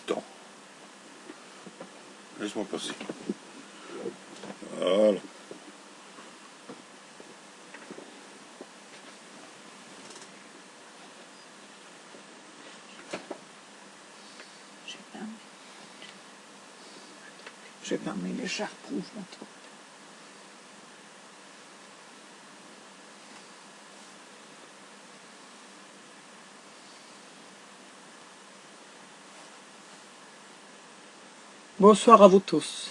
temps. Laisse-moi passer. Voilà. J'ai fermé l'écharpe rouge maintenant. Bonsoir à vous tous.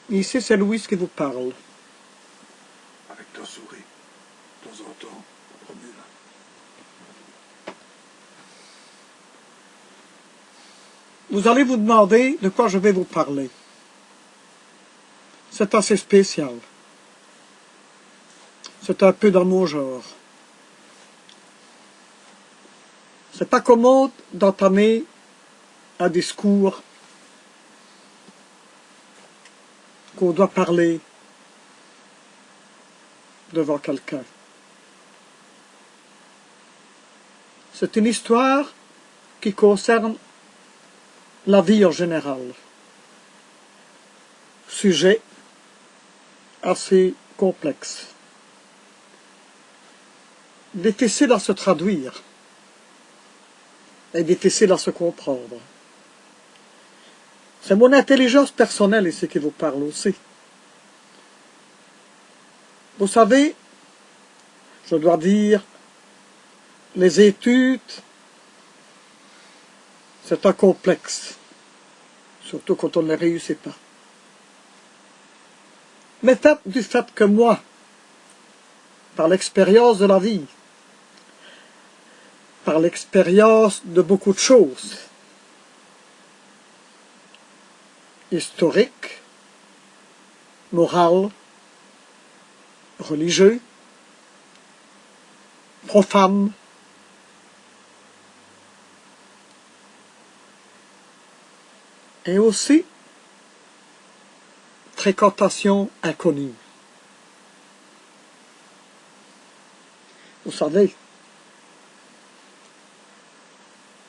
Ici, c'est Louise qui vous parle. Avec ta souris, de temps en temps, remue-la. Vous allez vous demander de quoi je vais vous parler. C'est assez spécial. C'est un peu dans mon genre. C'est pas commode d'entamer un discours qu'on doit parler devant quelqu'un. C'est une histoire qui concerne la vie en général. Sujet assez complexe. Difficile à se traduire et difficile à se comprendre. C'est mon intelligence personnelle ici qui vous parle aussi. Vous savez, je dois dire, les études, c'est un complexe, surtout quand on ne les réussit pas. Mais du fait que moi, par l'expérience de la vie, par l'expérience de beaucoup de choses, historiques, morales, religieux, profanes, et aussi fréquentation inconnue. Vous savez,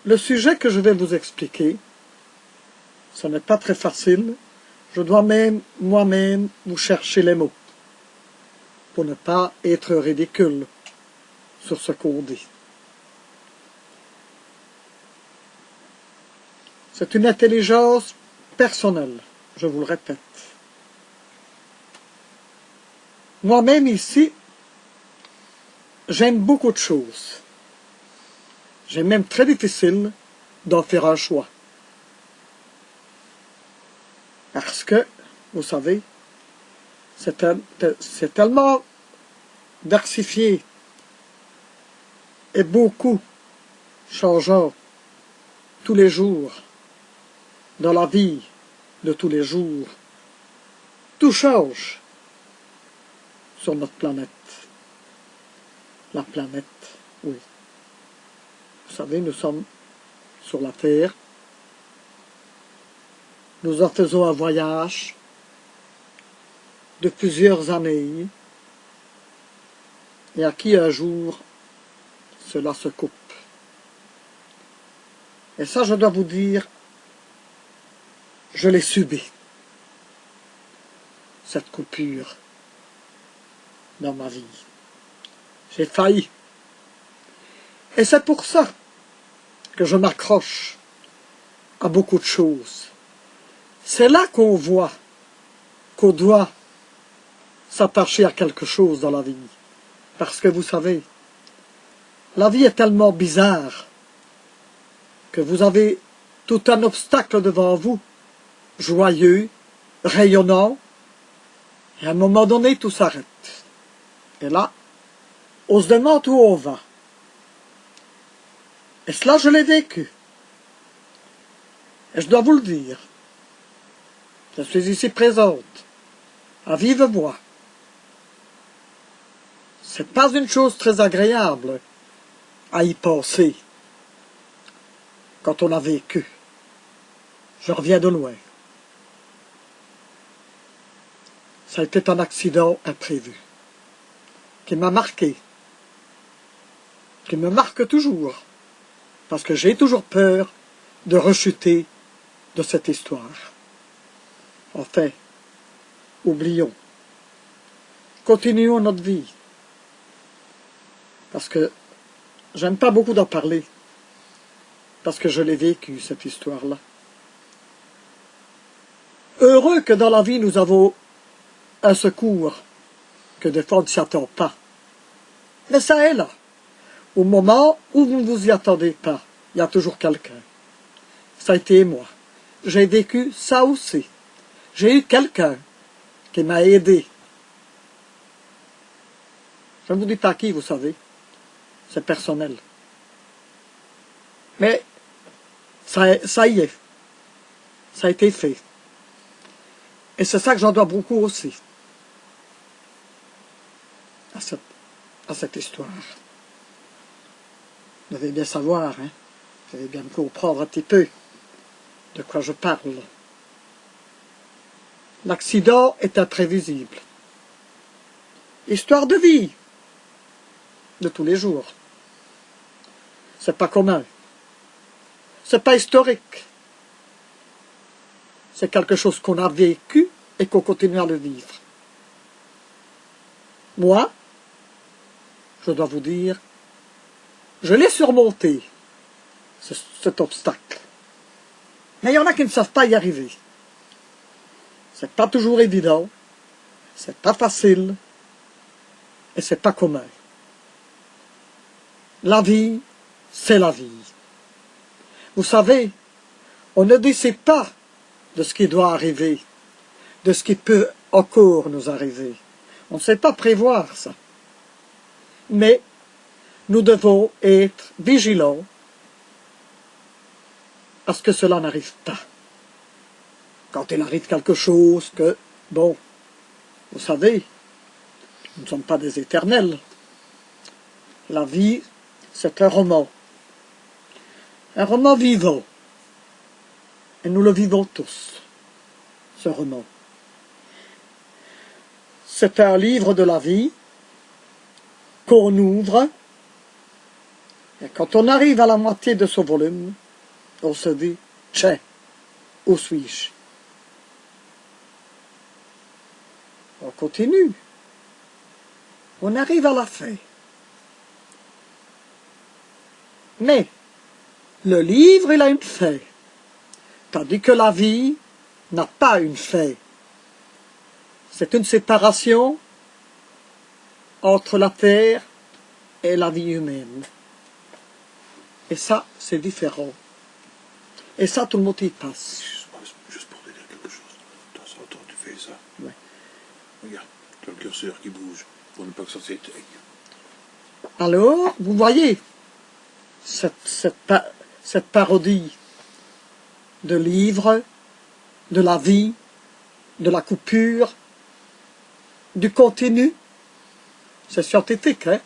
le sujet que je vais vous expliquer, ce n'est pas très facile. Je dois même moi-même vous chercher les mots pour ne pas être ridicule sur ce qu'on dit. C'est une intelligence personnelle, je vous le répète. Moi-même ici, j'aime beaucoup de choses. C'est même très difficile d'en faire un choix. Parce que, vous savez, c'est tellement diversifié et beaucoup changeant tous les jours, dans la vie de tous les jours. Tout change sur notre planète. La planète, oui. Vous savez, nous sommes sur la Terre. Nous en faisons un voyage de plusieurs années. Et à qui un jour, cela se coupe. Et ça, je dois vous dire, je l'ai subi, cette coupure, dans ma vie. J'ai failli. Et c'est pour ça que je m'accroche à beaucoup de choses. C'est là qu'on voit qu'on doit s'attacher à quelque chose dans la vie. Parce que vous savez, la vie est tellement bizarre que vous avez tout un obstacle devant vous, joyeux, rayonnant, et à un moment donné, tout s'arrête. Et là, on se demande où on va. Et cela, je l'ai vécu. Et je dois vous le dire. Je suis ici présente, à vive voix. C'est pas une chose très agréable à y penser quand on a vécu. Je reviens de loin. Ça a été un accident imprévu qui m'a marqué qui me marque toujours, parce que j'ai toujours peur de rechuter de cette histoire. Enfin, oublions. Continuons notre vie. Parce que j'aime pas beaucoup d'en parler. Parce que je l'ai vécu, cette histoire-là. Heureux que dans la vie, nous avons un secours que des fois on ne s'y attend pas. Mais ça est là. Au moment où vous ne vous y attendez pas, il y a toujours quelqu'un. Ça a été moi. J'ai vécu ça aussi. J'ai eu quelqu'un qui m'a aidé. Je ne vous dis pas qui, vous savez. C'est personnel. Mais ça y est. Ça a été fait. Et c'est ça que j'en dois beaucoup aussi. À cette histoire. Vous devez bien savoir, hein. Vous devez bien me comprendre un petit peu de quoi je parle. L'accident est imprévisible. Histoire de vie. De tous les jours. C'est pas commun. C'est pas historique. C'est quelque chose qu'on a vécu et qu'on continue à le vivre. Moi, je dois vous dire, je l'ai surmonté, cet obstacle. Mais il y en a qui ne savent pas y arriver. C'est pas toujours évident, c'est pas facile, et c'est pas commun. La vie, c'est la vie. Vous savez, on ne décide pas de ce qui doit arriver, de ce qui peut encore nous arriver. On ne sait pas prévoir ça. Mais nous devons être vigilants à ce que cela n'arrive pas. Quand il arrive quelque chose que, bon, vous savez, nous ne sommes pas des éternels. La vie, c'est un roman vivant. Et nous le vivons tous, ce roman. C'est un livre de la vie qu'on ouvre, et quand on arrive à la moitié de ce volume, on se dit, tiens, où suis-je? On continue. On arrive à la fin. Mais, le livre, il a une fin, tandis que la vie n'a pas une fin. C'est une séparation entre la terre et la vie humaine. Et ça, c'est différent. Et ça, tout le monde y passe. Juste pour te dire quelque chose. De temps en temps, tu fais ça. Ouais. Regarde, tu as le curseur qui bouge pour ne pas que ça s'éteigne. Alors, vous voyez, cette parodie de livre, de la vie, de la coupure, du continu, c'est scientifique, hein,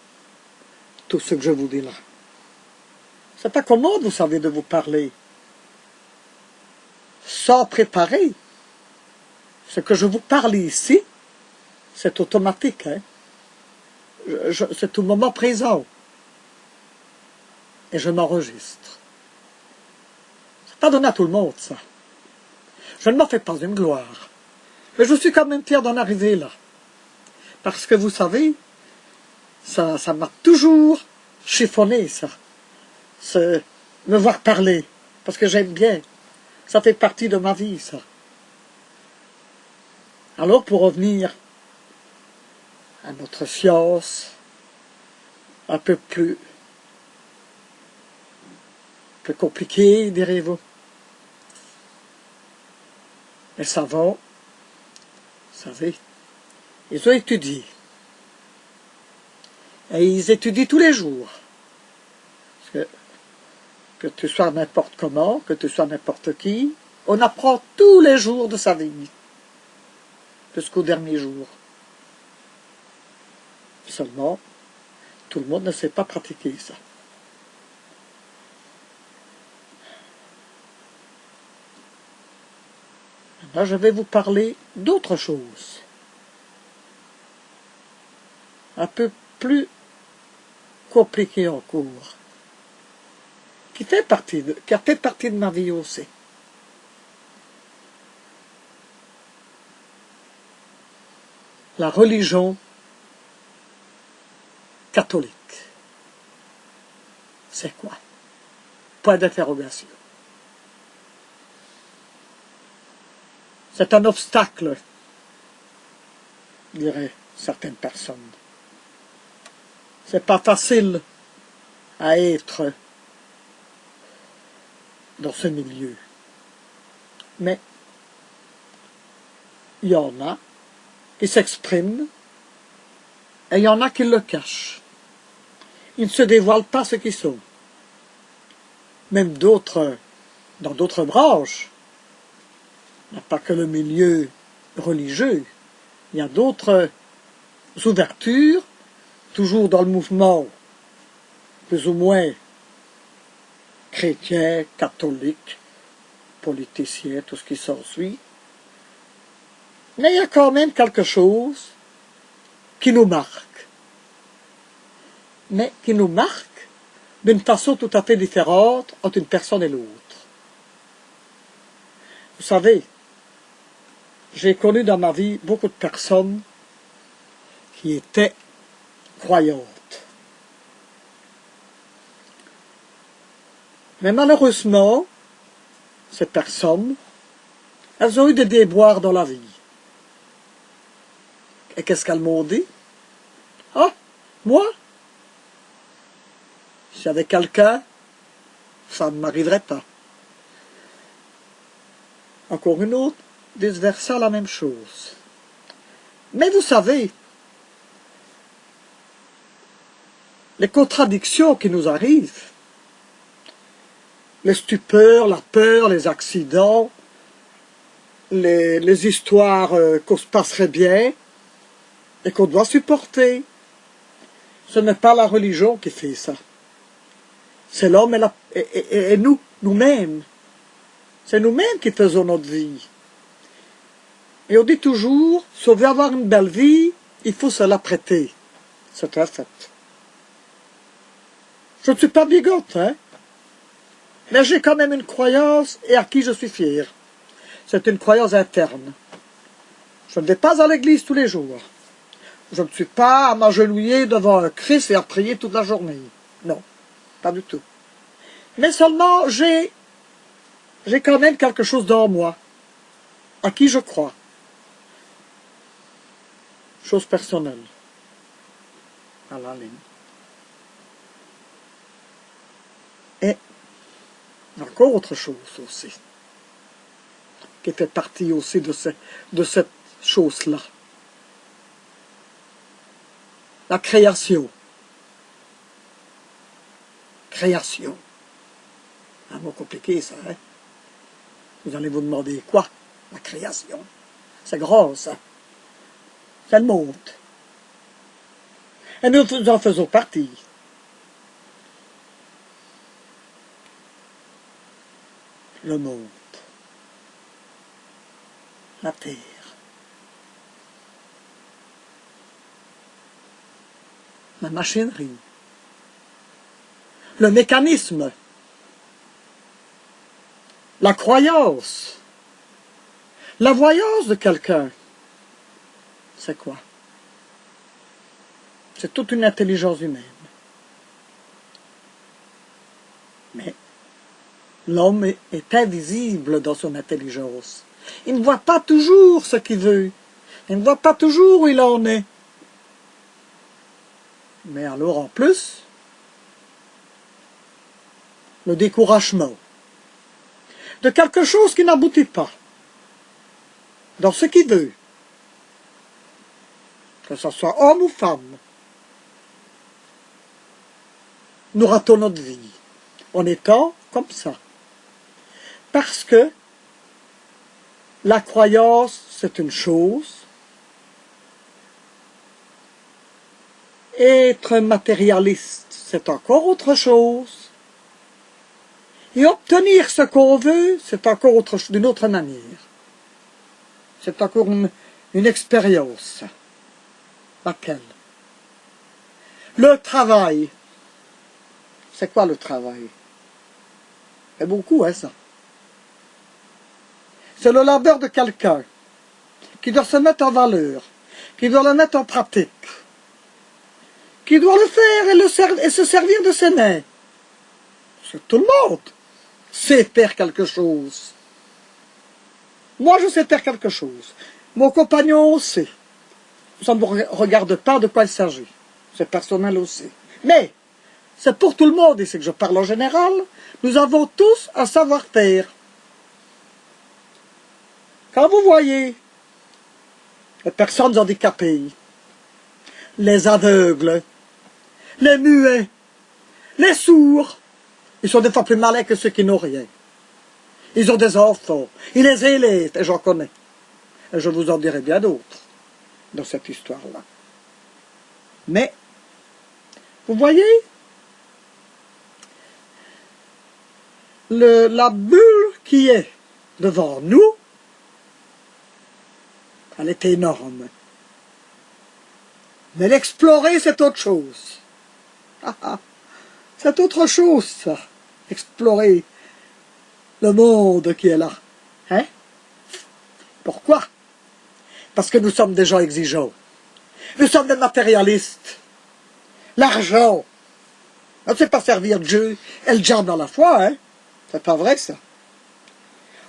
tout ce que je vous dis là. C'est pas commode, vous savez, de vous parler sans préparer. Ce que je vous parle ici, c'est automatique, hein. C'est au moment présent. Et je m'enregistre. C'est pas donné à tout le monde, ça. Je ne m'en fais pas une gloire. Mais je suis quand même fier d'en arriver là. Parce que vous savez, ça m'a toujours chiffonné, ça. Me voir parler. Parce que j'aime bien. Ça fait partie de ma vie, ça. Alors, pour revenir à notre science, un peu plus compliquée, direz-vous. Les savants, vous savez, ils ont étudié. Et ils étudient tous les jours. Parce que tu sois n'importe comment, que tu sois n'importe qui, on apprend tous les jours de sa vie. Jusqu'au dernier jour. Seulement, tout le monde ne sait pas pratiquer ça. Là, je vais vous parler d'autre chose. Un peu plus compliqué encore, qui a fait partie de ma vie aussi. La religion catholique. C'est quoi? Point d'interrogation. C'est un obstacle, diraient certaines personnes. C'est pas facile à être dans ce milieu. Mais il y en a qui s'expriment et il y en a qui le cachent. Ils ne se dévoilent pas ce qu'ils sont. Même d'autres, dans d'autres branches, il n'y a pas que le milieu religieux, il y a d'autres ouvertures, toujours dans le mouvement plus ou moins chrétien, catholique, politicien, tout ce qui s'ensuit. Mais il y a quand même quelque chose qui nous marque. Mais qui nous marque d'une façon tout à fait différente entre une personne et l'autre. Vous savez, j'ai connu dans ma vie beaucoup de personnes qui étaient croyantes. Mais malheureusement, ces personnes, elles ont eu des déboires dans la vie. Et qu'est-ce qu'elles m'ont dit? Ah, moi, si j'avais quelqu'un, ça ne m'arriverait pas. Encore une autre, vice-versa, la même chose. Mais vous savez, les contradictions qui nous arrivent, les stupeurs, la peur, les accidents, les histoires qu'on se passerait bien et qu'on doit supporter, ce n'est pas la religion qui fait ça. C'est l'homme et nous, nous-mêmes. C'est nous-mêmes qui faisons notre vie. Et on dit toujours, si on veut avoir une belle vie, il faut se la prêter. C'est un fait. Je ne suis pas bigote, hein, mais j'ai quand même une croyance et à qui je suis fier. C'est une croyance interne. Je ne vais pas à l'église tous les jours. Je ne suis pas à m'agenouiller devant un Christ et à prier toute la journée. Non, pas du tout. Mais seulement, j'ai quand même quelque chose dans moi, à qui je crois. Chose personnelle. À la ligne. Et encore autre chose aussi, qui fait partie aussi de cette chose-là. La création. Création. Un mot compliqué, ça, hein? Vous allez vous demander quoi? La création. C'est grand, ça. C'est le monde. Et nous en faisons partie. Le monde. La terre. La machinerie. Le mécanisme. La croyance. La voyance de quelqu'un. C'est quoi? C'est toute une intelligence humaine. Mais l'homme est invisible dans son intelligence. Il ne voit pas toujours ce qu'il veut. Il ne voit pas toujours où il en est. Mais alors en plus, le découragement de quelque chose qui n'aboutit pas dans ce qu'il veut, que ce soit homme ou femme, nous ratons notre vie en étant comme ça. Parce que la croyance, c'est une chose, être matérialiste, c'est encore autre chose, et obtenir ce qu'on veut, c'est encore d'une autre manière. C'est encore une expérience. Laquelle? Le travail. C'est quoi le travail? C'est beaucoup, hein, ça. C'est le labeur de quelqu'un qui doit se mettre en valeur, qui doit le mettre en pratique, qui doit le faire et se servir de ses mains. Parce que tout le monde sait faire quelque chose. Moi, je sais faire quelque chose. Mon compagnon sait. Ça ne me regarde pas de quoi il s'agit. C'est personnel aussi. Mais, c'est pour tout le monde, et c'est que je parle en général, nous avons tous un savoir-faire. Quand vous voyez les personnes handicapées, les aveugles, les muets, les sourds, ils sont des fois plus malins que ceux qui n'ont rien. Ils ont des enfants, ils les élèvent, et j'en connais. Et je vous en dirai bien d'autres dans cette histoire-là. Mais, vous voyez, la bulle qui est devant nous, elle est énorme. Mais l'explorer, c'est autre chose. C'est autre chose, ça. Explorer le monde qui est là. Hein? Pourquoi? Parce que nous sommes des gens exigeants. Nous sommes des matérialistes. L'argent, on ne sait pas servir Dieu et le diable dans la foi, hein? C'est pas vrai, ça.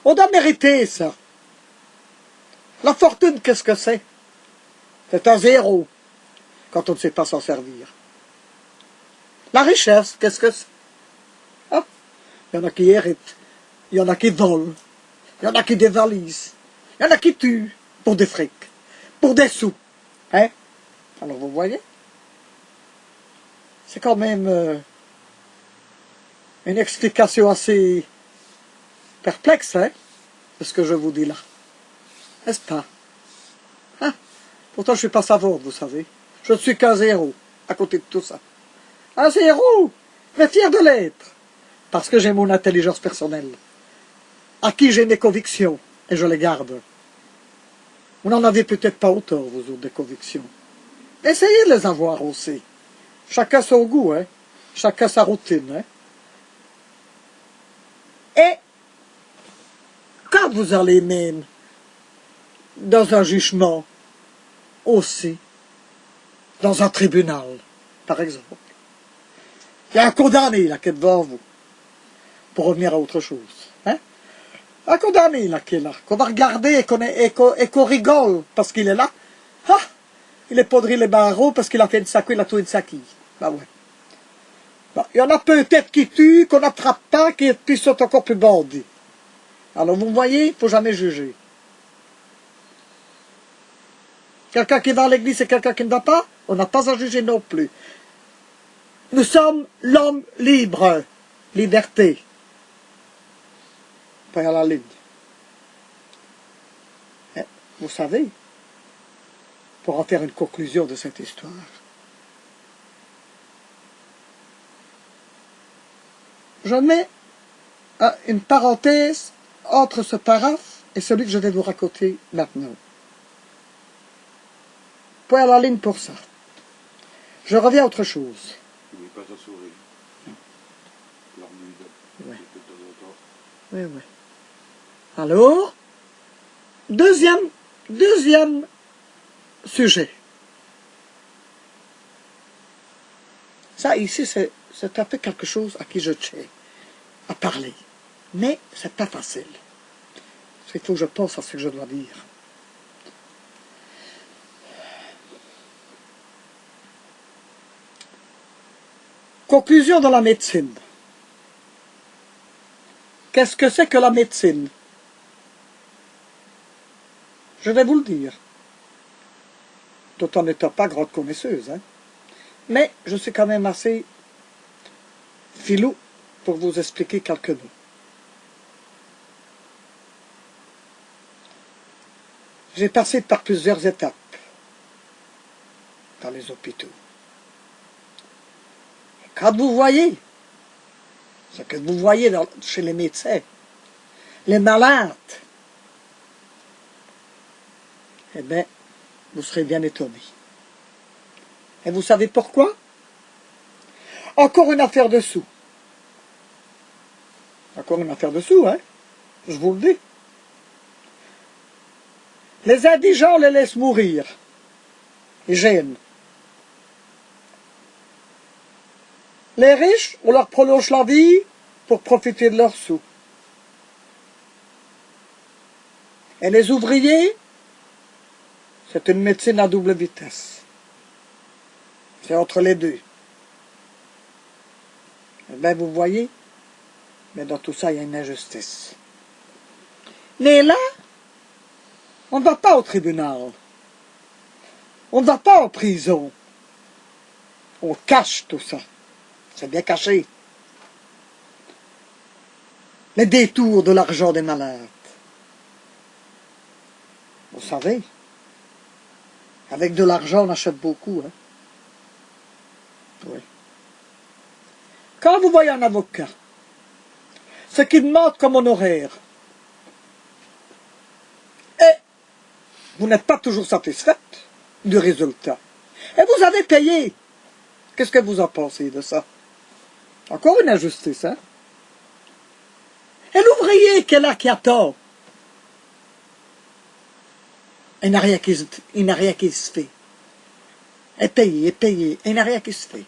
On doit mériter ça. La fortune, qu'est-ce que c'est? C'est un zéro quand on ne sait pas s'en servir. La richesse, qu'est-ce que c'est? Ah, il y en a qui héritent, il y en a qui volent, il y en a qui dévalisent, il y en a qui tuent pour des frics, pour des sous. Hein? Alors vous voyez? C'est quand même une explication assez perplexe, hein, de ce que je vous dis là. N'est-ce pas? Hein? Pourtant, je ne suis pas savante, vous savez. Je ne suis qu'un zéro à côté de tout ça. Un zéro, mais fier de l'être, parce que j'ai mon intelligence personnelle, à qui j'ai mes convictions, et je les garde. Vous n'en avez peut-être pas autant, vous autres, des convictions. Essayez de les avoir aussi. Chacun son goût, hein. Chacun sa routine, hein. Et quand vous allez même dans un jugement aussi, dans un tribunal, par exemple, il y a un condamné là qui est devant vous, pour revenir à autre chose. Hein? Un condamné là qui est là, qu'on va regarder et qu'on rigole parce qu'il est là. Ah, il est podri les barreaux parce qu'il a fait une sacouille, il a tué une saquille. Ben ouais. Bon, il y en a peut-être qui tuent, qu'on n'attrape pas, qui puis sont encore plus bandits. Alors vous voyez, il ne faut jamais juger. Quelqu'un qui va à l'église et quelqu'un qui ne va pas, on n'a pas à juger non plus. Nous sommes l'homme libre. Liberté. Pas à la ligne. Vous savez, pour en faire une conclusion de cette histoire, je mets une parenthèse entre ce paraphe et celui que je vais vous raconter maintenant. Point à la ligne pour ça. Je reviens à autre chose. N'oublie pas ta souris. L'armude. Ouais. Oui, oui. Alors, deuxième sujet. Ça, ici, c'est un peu quelque chose à qui je tiens à parler. Mais c'est pas facile. Il faut que je pense à ce que je dois dire. Conclusion de la médecine. Qu'est-ce que c'est que la médecine? Je vais vous le dire. Tout en n'étant pas grande connaisseuse, hein. Mais je suis quand même assez filou pour vous expliquer quelques mots. J'ai passé par plusieurs étapes dans les hôpitaux. Quand vous voyez ce que vous voyez chez les médecins, les malades, eh bien, vous serez bien étonnés. Et vous savez pourquoi? Encore une affaire de sous. encore une affaire dessous, hein? Je vous le dis. Les indigents, on les laisse mourir. Ils gênent. Les riches, on leur prolonge la vie pour profiter de leurs sous. Et les ouvriers, c'est une médecine à double vitesse. C'est entre les deux. Eh bien, vous voyez, mais dans tout ça, il y a une injustice. Mais là, on ne va pas au tribunal. On ne va pas en prison. On cache tout ça. C'est bien caché. Les détours de l'argent des malades. Vous savez, avec de l'argent, on achète beaucoup. Hein? Oui. Quand vous voyez un avocat, ce qu'il demande comme honoraire, et vous n'êtes pas toujours satisfaite du résultat, et vous avez payé, qu'est-ce que vous en pensez de ça? Encore une injustice, hein? Et l'ouvrier qui est là, qui attend, il n'a rien qui se fait. Et payé, et il n'a rien qui se fait.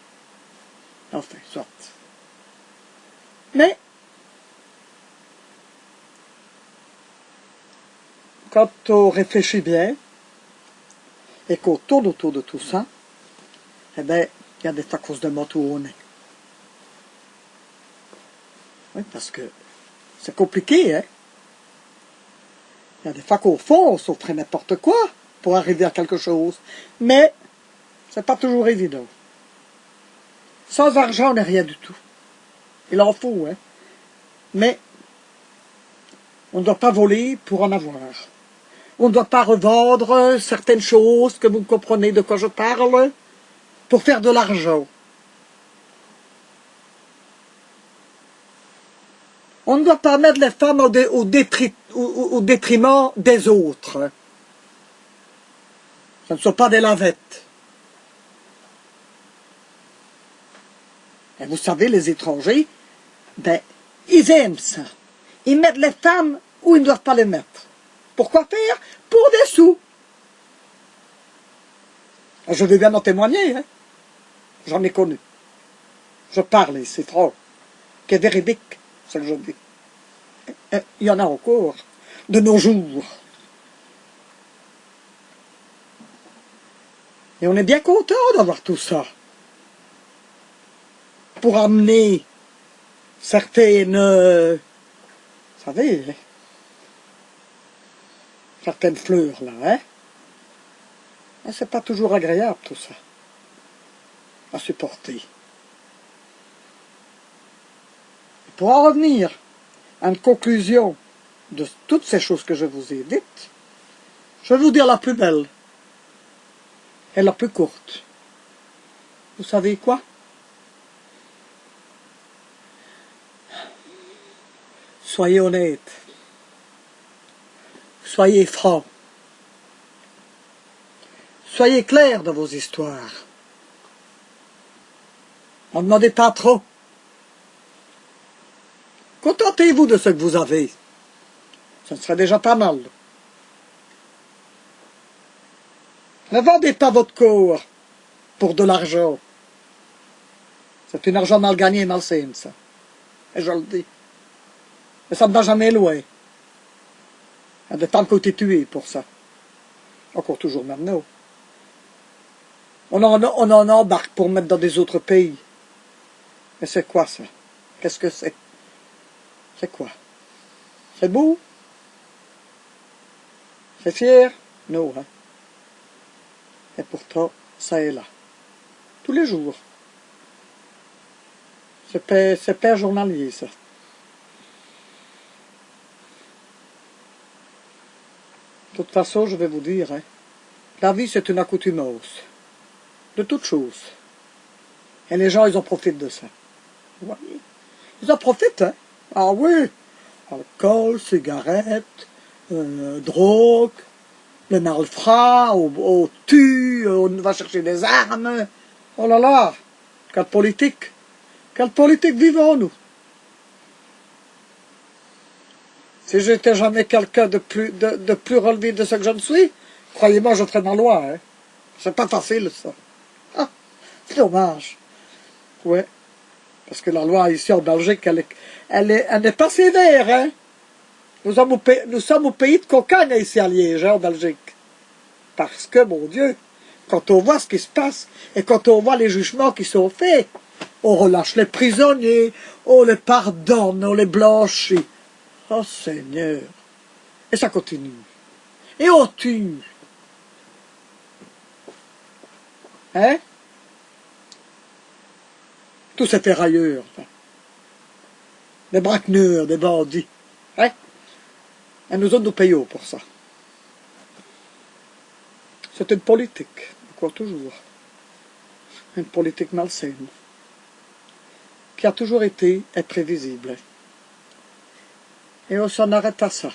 Enfin, soit. Mais, quand on réfléchit bien, et qu'on tourne autour de tout ça, eh bien, il y a des fois qu'on se demande où on est. Oui, parce que c'est compliqué, hein. Il y a des fois qu'au fond, on ferait n'importe quoi pour arriver à quelque chose. Mais, c'est pas toujours évident. Sans argent, on n'est rien du tout. Il en faut, hein. Mais, on ne doit pas voler pour en avoir. On ne doit pas revendre certaines choses, que vous comprenez de quoi je parle, pour faire de l'argent. On ne doit pas mettre les femmes au détriment des autres. Ce ne sont pas des lavettes. Et vous savez, les étrangers, ben, ils aiment ça. Ils mettent les femmes où ils ne doivent pas les mettre. Pourquoi faire? Pour des sous. Je vais bien en témoigner, hein. J'en ai connu. Je parle, c'est trop. Qui est véridique, ce que je dis. Il y en a encore, de nos jours. Et on est bien content d'avoir tout ça. Pour amener certaines, vous savez, certaines fleurs, là, hein. Mais c'est pas toujours agréable, tout ça, à supporter. Pour en revenir à une conclusion de toutes ces choses que je vous ai dites, je vais vous dire la plus belle et la plus courte. Vous savez quoi? Soyez honnête. Soyez franc. Soyez clair dans vos histoires. N'en demandez pas trop. Contentez-vous de ce que vous avez. Ce serait déjà pas mal. Ne vendez pas votre corps pour de l'argent. C'est un argent mal gagné et mal sain, ça. Et je le dis. Mais ça ne va jamais loin. Il y a des femmes qui ont été tuées pour ça. Encore toujours maintenant. On en embarque pour mettre dans des autres pays. Mais c'est quoi ça? Qu'est-ce que c'est? C'est quoi? C'est beau? C'est fier? Non, hein? Et pourtant, ça est là. Tous les jours. C'est père journalier, ça. De toute façon, je vais vous dire, hein, la vie, c'est une accoutumance. De toutes choses. Et les gens, ils en profitent de ça. Vous voyez? Ils en profitent, hein? Ah oui! Alcool, cigarettes, drogue, le malfrat, on tue, on va chercher des armes. Oh là là! Quelle politique! Quelle politique vivons-nous? Si j'étais jamais quelqu'un de plus relevé de ce que je ne suis, croyez-moi, je ferais ma loi. Hein. C'est pas facile, ça. Ah, c'est dommage. Ouais. Parce que la loi ici en Belgique, elle n'est pas sévère. Hein. Nous sommes au pays de cocagne ici à Liège, hein, en Belgique. Parce que, mon Dieu, quand on voit ce qui se passe, et quand on voit les jugements qui sont faits, on relâche les prisonniers, on les pardonne, on les blanchit. Oh Seigneur. Et ça continue. Et on tue. Hein? Tous ces ferrailleurs. Des braqueneurs, des bandits. Hein? Et nous autres, nous payons pour ça. C'est une politique, encore toujours. Une politique malsaine. Qui a toujours été imprévisible. Et on s'en arrête à ça.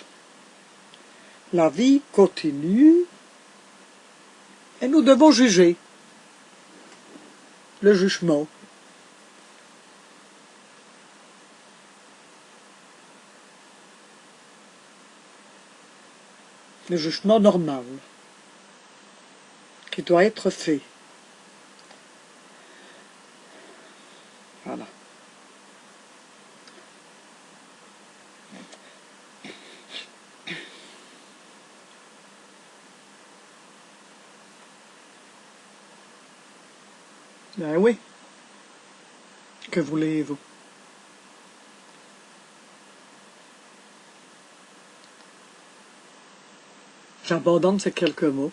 La vie continue et nous devons juger. Le jugement. Le jugement normal qui doit être fait. Voilà. Ben oui. Que voulez-vous? J'abandonne ces quelques mots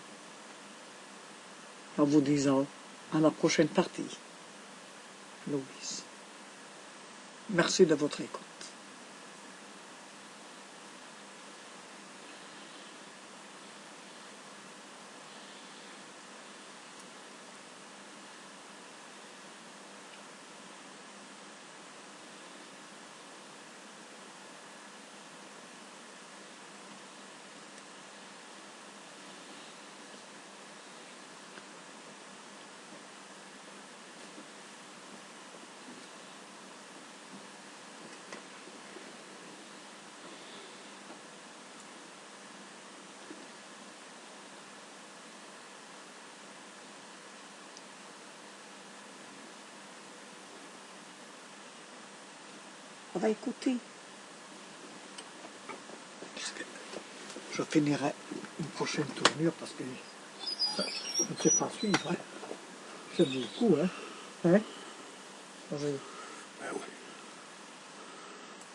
en vous disant à la prochaine partie. Louise. Merci de votre écoute. On va écouter. Je finirai une prochaine tournure parce que je ne sais pas suivre. Hein. C'est beaucoup, hein? Hein? Ben oui.